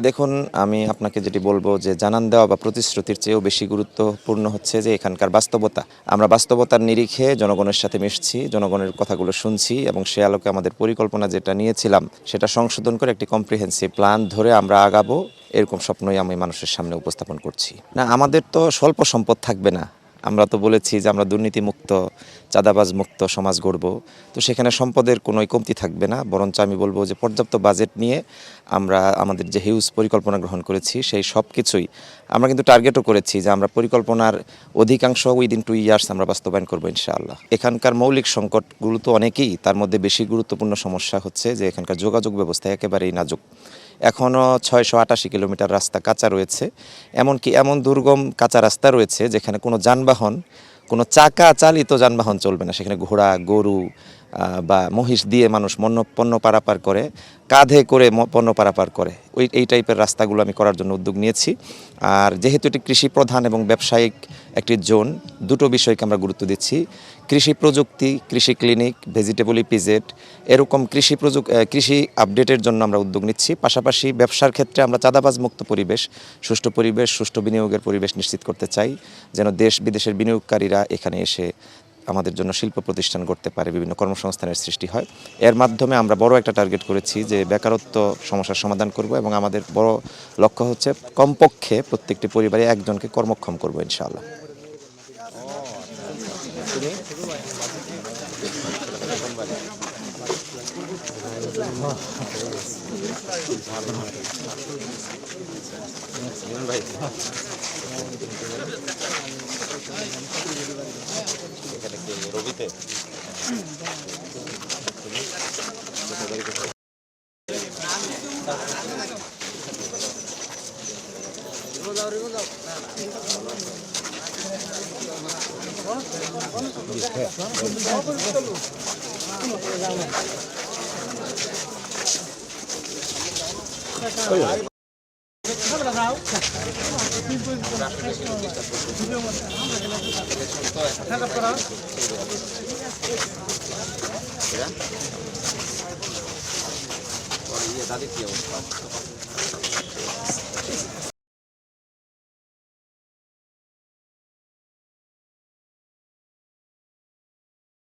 দেখুন, আমি আপনাকে যেটি বলবো যে জানান দেওয়া বা প্রতিশ্রুতির চেয়েও বেশি গুরুত্বপূর্ণ হচ্ছে যে এখানকার বাস্তবতা। আমরা বাস্তবতার নিরিখে জনগণের সাথে মিশছি, জনগণের কথাগুলো শুনছি এবং সে আলোকে আমাদের পরিকল্পনা যেটা নিয়েছিলাম সেটা সংশোধন করে একটি কম্প্রিহেন্সিভ প্ল্যান ধরে আমরা আগাবো, এরকম স্বপ্নই আমি মানুষের সামনে উপস্থাপন করছি। না, আমাদের তো স্বল্প সম্পদ থাকবে না। আমরা তো বলেছি যে আমরা দুর্নীতিমুক্ত, চাঁদাবাজ মুক্ত সমাজ গড়ব। তো সেখানে সম্পদের কোনোই কমতি থাকবে না, বরঞ্চ আমি বলবো যে পর্যাপ্ত বাজেট নিয়ে আমরা আমাদের যে হিউজ পরিকল্পনা গ্রহণ করেছি সেই সব কিছুই আমরা কিন্তু টার্গেটও করেছি যে আমরা পরিকল্পনার অধিকাংশ উইদিন 2 ইয়ার্স আমরা বাস্তবায়ন করবো ইনশাআল্লাহ। এখানকার মৌলিক সংকটগুলো তো অনেকেই, তার মধ্যে বেশি গুরুত্বপূর্ণ সমস্যা হচ্ছে যে এখানকার যোগাযোগ ব্যবস্থা একেবারেই নাজুক। এখনও 688 কিলোমিটার রাস্তা কাঁচা রয়েছে, এমনকি এমন দুর্গম কাঁচা রাস্তা রয়েছে যেখানে কোনো যানবাহন, কোনো চাকা চালিত যানবাহন চলবে না। সেখানে ঘোড়া, গরু বা মহিষ দিয়ে মানুষ পণ্য পারাপার করে, কাঁধে করে পণ্য পারাপার করে। এই টাইপের রাস্তাগুলো আমি করার জন্য উদ্যোগ নিয়েছি। আর যেহেতু এটি কৃষি প্রধান এবং ব্যবসায়িক একটি জোন, দুটো বিষয়কে আমরা গুরুত্ব দিচ্ছি: কৃষি প্রযুক্তি, কৃষি ক্লিনিক, ভেজিটেবল ইপিজেড, এরকম কৃষি আপডেটের জন্য আমরা উদ্যোগ নিচ্ছি। পাশাপাশি ব্যবসার ক্ষেত্রে আমরা চাঁদাবাজ মুক্ত পরিবেশ, সুষ্ঠু বিনিয়োগের পরিবেশ নিশ্চিত করতে চাই, যেন দেশ বিদেশের বিনিয়োগকারীরা এখানে এসে আমাদের জন্য শিল্প প্রতিষ্ঠান গড়তে পারে, বিভিন্ন কর্মসংস্থানের সৃষ্টি হয়। এর মাধ্যমে আমরা বড় একটা টার্গেট করেছি যে বেকারত্ব সমস্যার সমাধান করব এবং আমাদের বড় লক্ষ্য হচ্ছে কমপক্ষে প্রত্যেকটি পরিবারে একজনকে কর্মক্ষম করব ইনশাআল্লাহ। দাদি কি অবস্থা?